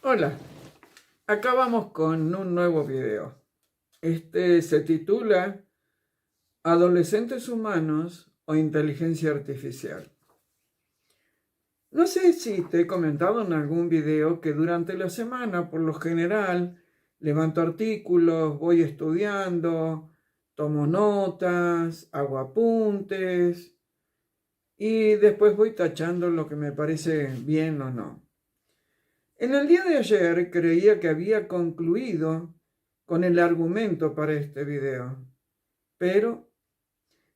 Hola, acá vamos con un nuevo video. Este se titula Adolescentes humanos o inteligencia artificial. No sé si te he comentado en algún video que durante la semana, por lo general, levanto artículos, voy estudiando, tomo notas, hago apuntes y después voy tachando lo que me parece bien o no. En el día de ayer creía que había concluido con el argumento para este video, pero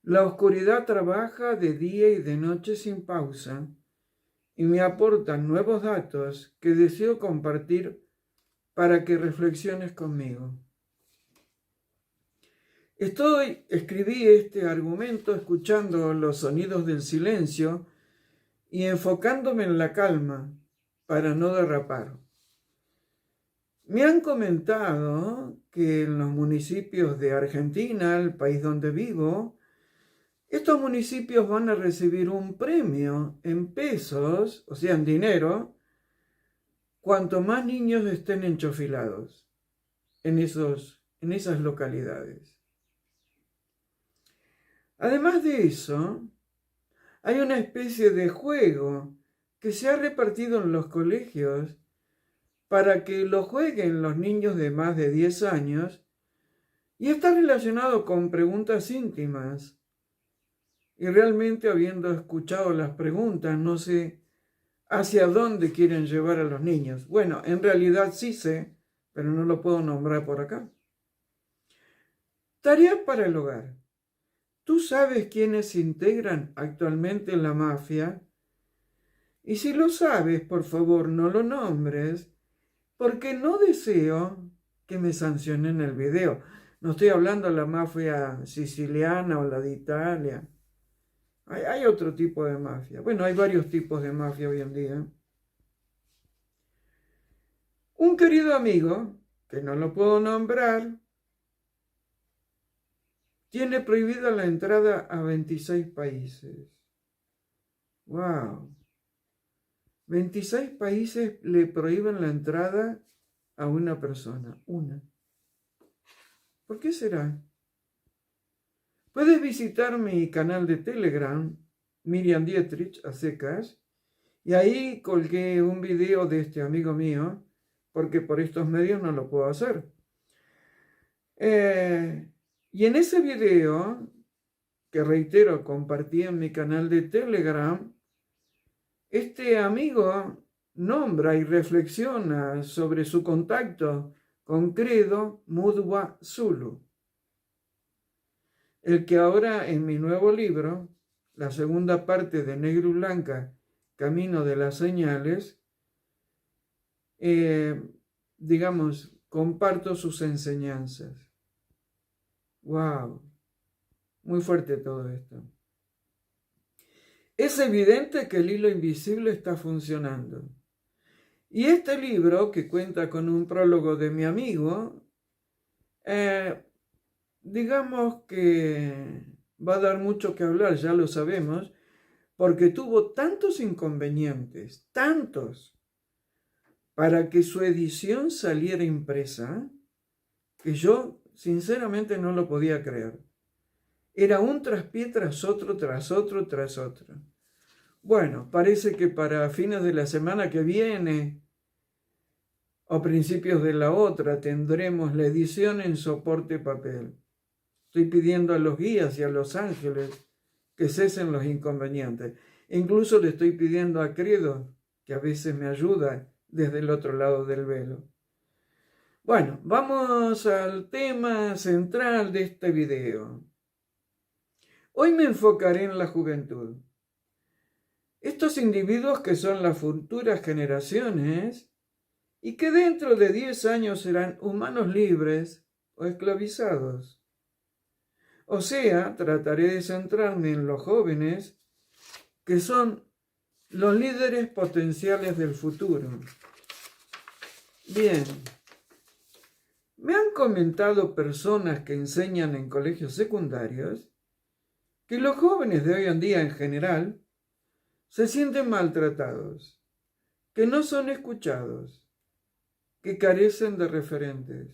la oscuridad trabaja de día y de noche sin pausa y me aporta nuevos datos que deseo compartir para que reflexiones conmigo. Escribí este argumento escuchando los sonidos del silencio y enfocándome en la calma para no derrapar. Me han comentado que en los municipios de Argentina, el país donde vivo, estos municipios van a recibir un premio en pesos, o sea, en dinero, cuanto más niños estén enchofilados en esas localidades. Además de eso, hay una especie de juego que se ha repartido en los colegios para que lo jueguen los niños de más de 10 años y está relacionado con preguntas íntimas. Y realmente, habiendo escuchado las preguntas, no sé hacia dónde quieren llevar a los niños. Bueno, en realidad sí sé, pero no lo puedo nombrar por acá. Tareas para el hogar. ¿Tú sabes quiénes integran actualmente la mafia? Y si lo sabes, por favor, no lo nombres, porque no deseo que me sancionen el video. No estoy hablando de la mafia siciliana o la de Italia. Hay otro tipo de mafia. Bueno, hay varios tipos de mafia hoy en día. Un querido amigo, que no lo puedo nombrar, tiene prohibida la entrada a 26 países. ¡Wow! 26 países le prohíben la entrada a una persona. Una. ¿Por qué será? Puedes visitar mi canal de Telegram, Miriam Dietrich, a secas, y ahí colgué un video de este amigo mío, porque por estos medios no lo puedo hacer. Y en ese video, que reitero, compartí en mi canal de Telegram, este amigo nombra y reflexiona sobre su contacto con Credo Mudwa Zulu, el que ahora en mi nuevo libro, la segunda parte de Negro y Blanca, Camino de las Señales, comparto sus enseñanzas. ¡Wow! Muy fuerte todo esto. Es evidente que el hilo invisible está funcionando. Y este libro, que cuenta con un prólogo de mi amigo, digamos que va a dar mucho que hablar, ya lo sabemos, porque tuvo tantos inconvenientes, tantos, para que su edición saliera impresa, que yo sinceramente no lo podía creer. Era un traspié tras otro, tras otro, tras otro. Bueno, parece que para fines de la semana que viene o principios de la otra tendremos la edición en soporte papel. Estoy pidiendo a los guías y a los ángeles que cesen los inconvenientes. Incluso le estoy pidiendo a Credo, que a veces me ayuda desde el otro lado del velo. Bueno, vamos al tema central de este video. Hoy me enfocaré en la juventud. Estos individuos que son las futuras generaciones y que dentro de 10 años serán humanos libres o esclavizados. O sea, trataré de centrarme en los jóvenes que son los líderes potenciales del futuro. Bien, me han comentado personas que enseñan en colegios secundarios que los jóvenes de hoy en día en general se sienten maltratados, que no son escuchados, que carecen de referentes.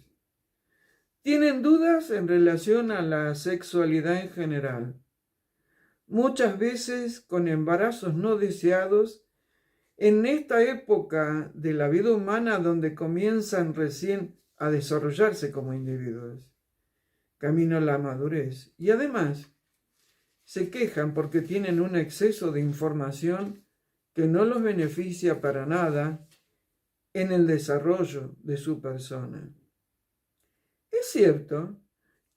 Tienen dudas en relación a la sexualidad en general, muchas veces con embarazos no deseados en esta época de la vida humana donde comienzan recién a desarrollarse como individuos, camino a la madurez. Y además se quejan porque tienen un exceso de información que no los beneficia para nada en el desarrollo de su persona. Es cierto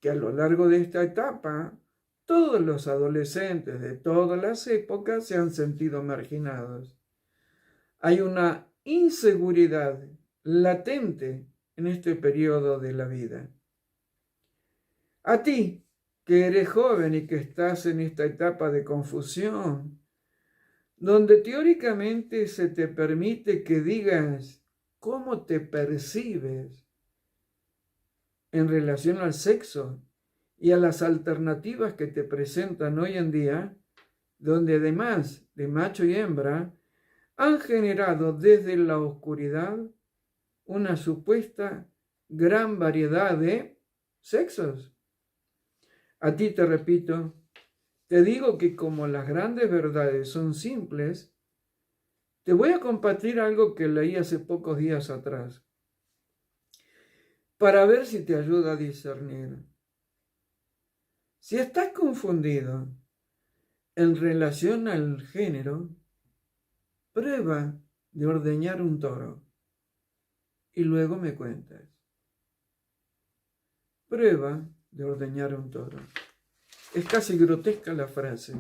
que a lo largo de esta etapa, todos los adolescentes de todas las épocas se han sentido marginados. Hay una inseguridad latente en este periodo de la vida. A ti, que eres joven y que estás en esta etapa de confusión, donde teóricamente se te permite que digas cómo te percibes en relación al sexo y a las alternativas que te presentan hoy en día, donde además de macho y hembra, han generado desde la oscuridad una supuesta gran variedad de sexos. A ti te repito, te digo que como las grandes verdades son simples, te voy a compartir algo que leí hace pocos días atrás, para ver si te ayuda a discernir. Si estás confundido en relación al género, prueba de ordeñar un toro y luego me cuentas. Prueba de ordeñar un toro. Es casi grotesca la frase,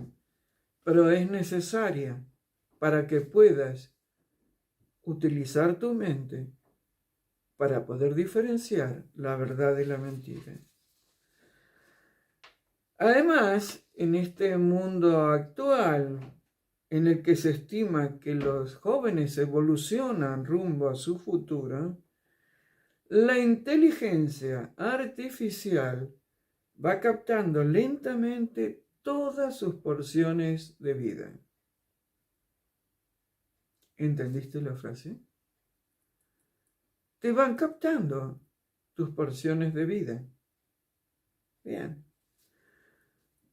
pero es necesaria para que puedas utilizar tu mente para poder diferenciar la verdad de la mentira. Además, en este mundo actual, en el que se estima que los jóvenes evolucionan rumbo a su futuro, la inteligencia artificial va captando lentamente todas sus porciones de vida. ¿Entendiste la frase? Te van captando tus porciones de vida. Bien.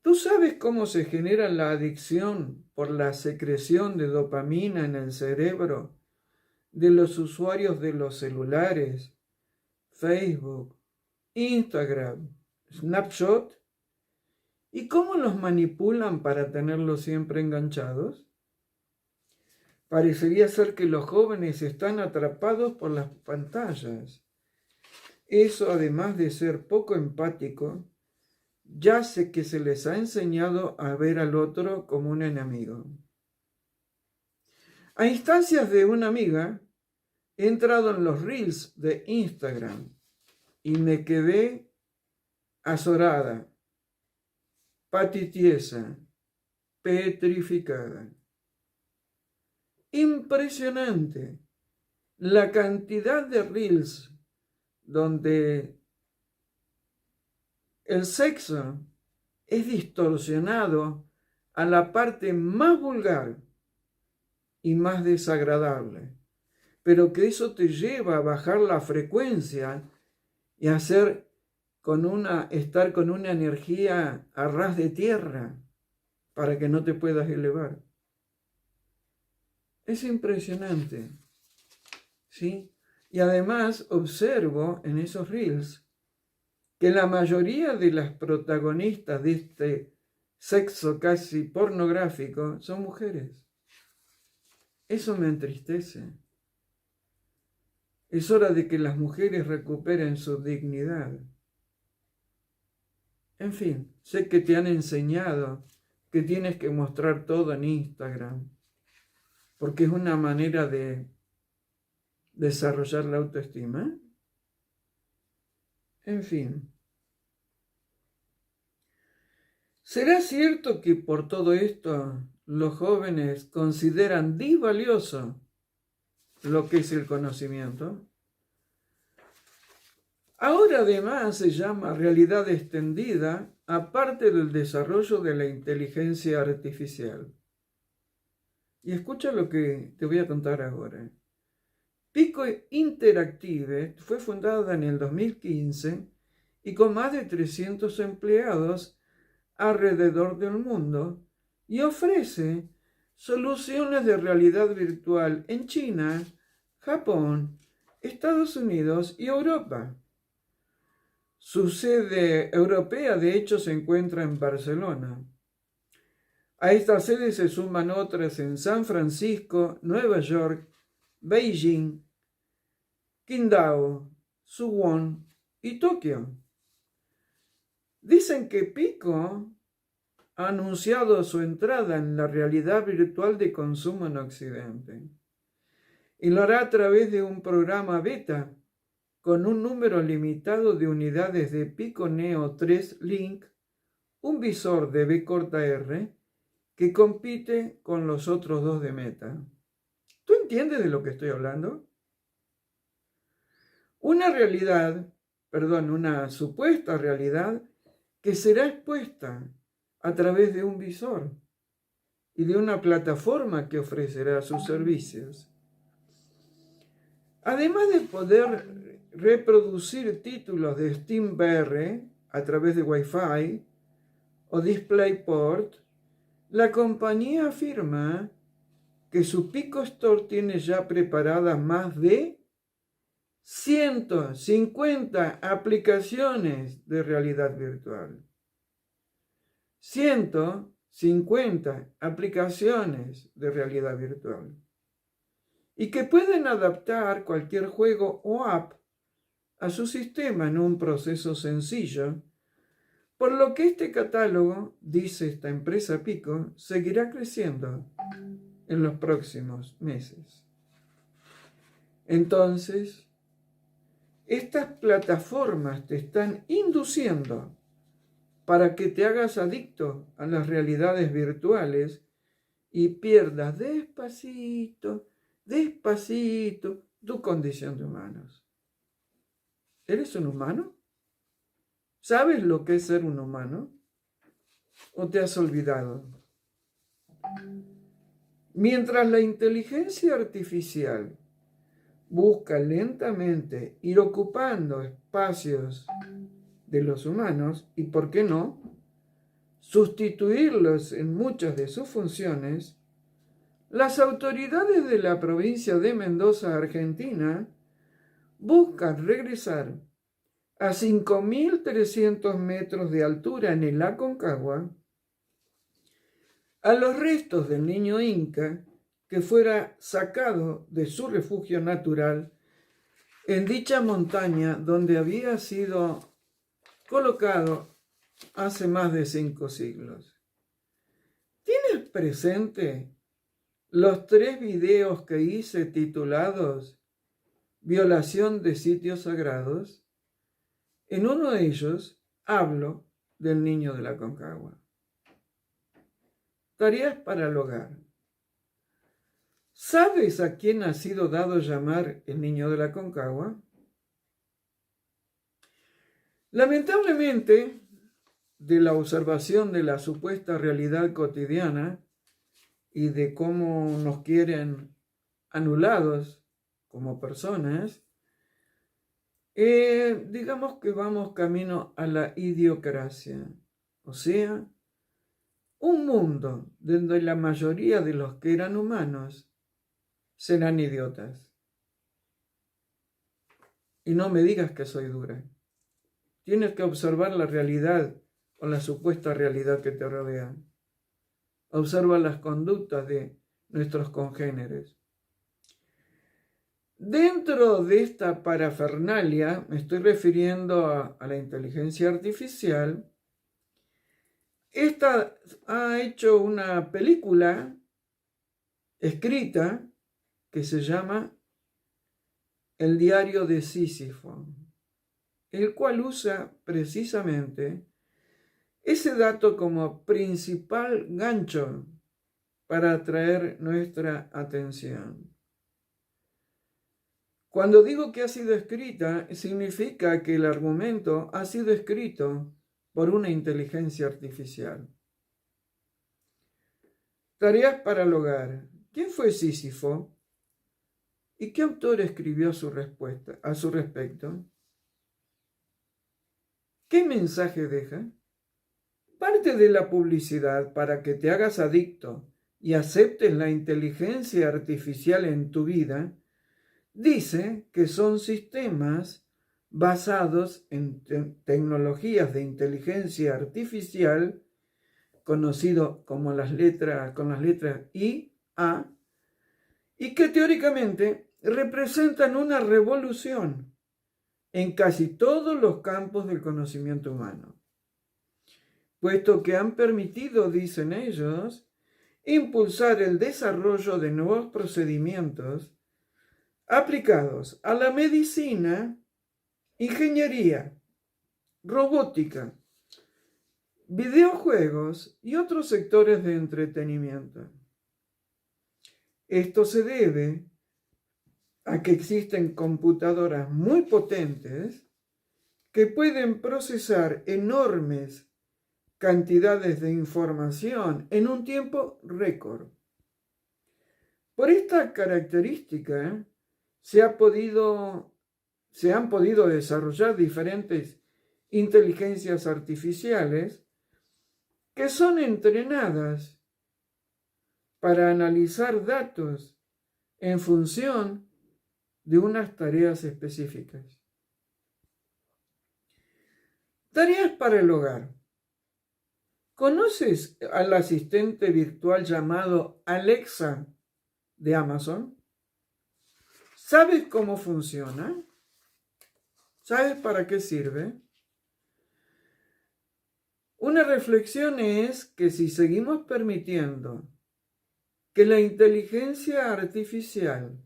¿Tú sabes cómo se genera la adicción por la secreción de dopamina en el cerebro de los usuarios de los celulares, Facebook, Instagram, Snapchat? ¿Y cómo los manipulan para tenerlos siempre enganchados? Parecería ser que los jóvenes están atrapados por las pantallas. Eso, además de ser poco empático, ya sé que se les ha enseñado a ver al otro como un enemigo. A instancias de una amiga, he entrado en los reels de Instagram y me quedé azorada, patitiesa, petrificada. Impresionante la cantidad de reels donde el sexo es distorsionado a la parte más vulgar y más desagradable, pero que eso te lleva a bajar la frecuencia y a estar con una energía a ras de tierra para que no te puedas elevar. Es impresionante, ¿sí? Y además observo en esos reels que la mayoría de las protagonistas de este sexo casi pornográfico son mujeres. Eso me entristece. Es hora de que las mujeres recuperen su dignidad. En fin, sé que te han enseñado que tienes que mostrar todo en Instagram, porque es una manera de desarrollar la autoestima. En fin. ¿Será cierto que por todo esto los jóvenes consideran disvalioso lo que es el conocimiento? Ahora además se llama realidad extendida, aparte del desarrollo de la inteligencia artificial. Y escucha lo que te voy a contar ahora. Pico Interactive fue fundada en el 2015 y con más de 300 empleados alrededor del mundo y ofrece soluciones de realidad virtual en China, Japón, Estados Unidos y Europa. Su sede europea, de hecho, se encuentra en Barcelona. A esta sede se suman otras en San Francisco, Nueva York, Beijing, Qingdao, Suwon y Tokio. Dicen que Pico ha anunciado su entrada en la realidad virtual de consumo en Occidente y lo hará a través de un programa beta con un número limitado de unidades de Pico Neo 3 Link, un visor de B-R que compite con los otros dos de Meta. ¿Tú entiendes de lo que estoy hablando? Una supuesta realidad que será expuesta a través de un visor y de una plataforma que ofrecerá sus servicios. Además de poder reproducir títulos de SteamVR a través de Wi-Fi o DisplayPort, la compañía afirma que su Pico Store tiene ya preparadas más de 150 aplicaciones de realidad virtual. 150 aplicaciones de realidad virtual. Y que pueden adaptar cualquier juego o app a su sistema en un proceso sencillo, por lo que este catálogo, dice esta empresa Pico, seguirá creciendo en los próximos meses. Entonces, estas plataformas te están induciendo para que te hagas adicto a las realidades virtuales y pierdas despacito tu condición de humanos. ¿Eres un humano? ¿Sabes lo que es ser un humano? ¿O te has olvidado? Mientras la inteligencia artificial busca lentamente ir ocupando espacios de los humanos y, ¿por qué no?, sustituirlos en muchas de sus funciones, las autoridades de la provincia de Mendoza, Argentina, buscan regresar a 5.300 metros de altura en el Aconcagua a los restos del niño inca que fuera sacado de su refugio natural en dicha montaña donde había sido colocado hace más de 5 siglos. ¿Tienes presente los 3 videos que hice titulados Violación de sitios sagrados? En uno de ellos hablo del niño de la Aconcagua. Tareas para el hogar. ¿Sabes a quién ha sido dado llamar el niño de la Aconcagua? Lamentablemente, de la observación de la supuesta realidad cotidiana y de cómo nos quieren anulados como personas, digamos que vamos camino a la idiocracia, o sea, un mundo donde la mayoría de los que eran humanos serán idiotas. Y no me digas que soy dura. Tienes que observar la realidad o la supuesta realidad que te rodea. Observa las conductas de nuestros congéneres. Dentro de esta parafernalia, me estoy refiriendo a la inteligencia artificial. Esta ha hecho una película escrita que se llama El diario de Sísifo, el cual usa precisamente ese dato como principal gancho para atraer nuestra atención. Cuando digo que ha sido escrita, significa que el argumento ha sido escrito por una inteligencia artificial. Tareas para el hogar. ¿Quién fue Sísifo? ¿Y qué autor escribió a su respecto? ¿Qué mensaje deja? Parte de la publicidad para que te hagas adicto y aceptes la inteligencia artificial en tu vida, dice que son sistemas basados en tecnologías de inteligencia artificial, conocido como con las letras I, A, y que teóricamente representan una revolución en casi todos los campos del conocimiento humano, puesto que han permitido, dicen ellos, impulsar el desarrollo de nuevos procedimientos aplicados a la medicina, ingeniería, robótica, videojuegos y otros sectores de entretenimiento. Esto se debe a que existen computadoras muy potentes que pueden procesar enormes cantidades de información en un tiempo récord. Por esta característica se han podido desarrollar diferentes inteligencias artificiales que son entrenadas para analizar datos en función de unas tareas específicas. Tareas para el hogar. ¿Conoces al asistente virtual llamado Alexa de Amazon? ¿Sabes cómo funciona? ¿Sabes para qué sirve? Una reflexión es que si seguimos permitiendo que la inteligencia artificial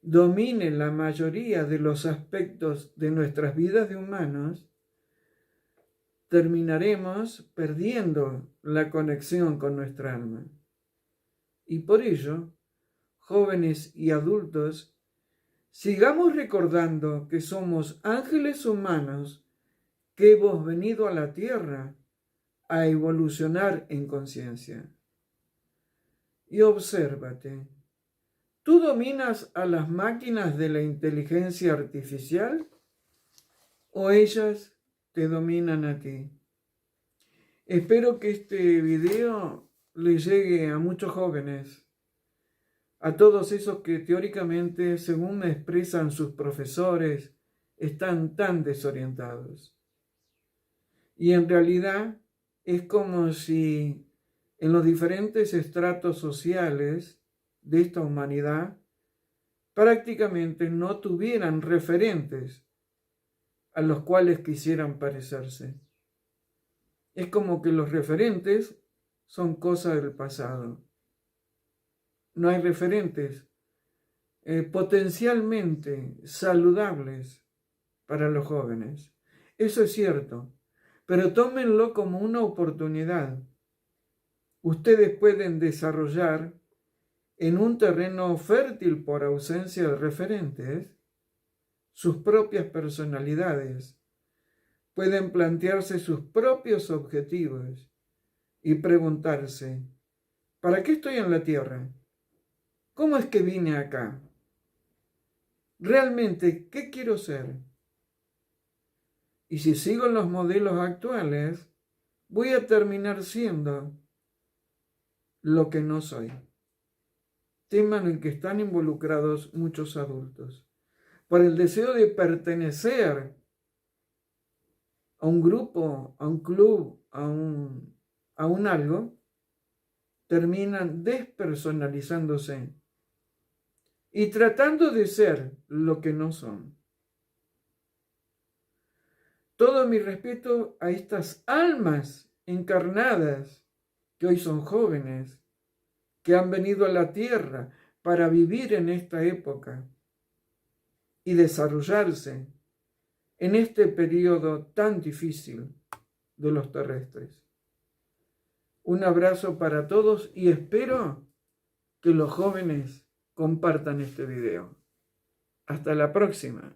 domine la mayoría de los aspectos de nuestras vidas de humanos, terminaremos perdiendo la conexión con nuestra alma. Y por ello, jóvenes y adultos, sigamos recordando que somos ángeles humanos que hemos venido a la tierra a evolucionar en conciencia. Y obsérvate, ¿tú dominas a las máquinas de la inteligencia artificial o ellas te dominan a ti? Espero que este video le llegue a muchos jóvenes, a todos esos que teóricamente, según me expresan sus profesores, están tan desorientados. Y en realidad es como si en los diferentes estratos sociales de esta humanidad prácticamente no tuvieran referentes a los cuales quisieran parecerse. Es como que los referentes son cosas del pasado. No hay referentes potencialmente saludables para los jóvenes. Eso es cierto, pero tómenlo como una oportunidad. Ustedes pueden desarrollar en un terreno fértil por ausencia de referentes sus propias personalidades. Pueden plantearse sus propios objetivos y preguntarse, ¿para qué estoy en la tierra? ¿Cómo es que vine acá? ¿Realmente qué quiero ser? Y si sigo los modelos actuales, voy a terminar siendo lo que no soy. Tema en el que están involucrados muchos adultos. Por el deseo de pertenecer a un grupo, a un club, a un algo, terminan despersonalizándose y tratando de ser lo que no son. Todo mi respeto a estas almas encarnadas que hoy son jóvenes, que han venido a la tierra para vivir en esta época y desarrollarse en este periodo tan difícil de los terrestres. Un abrazo para todos y espero que los jóvenes compartan este video. Hasta la próxima.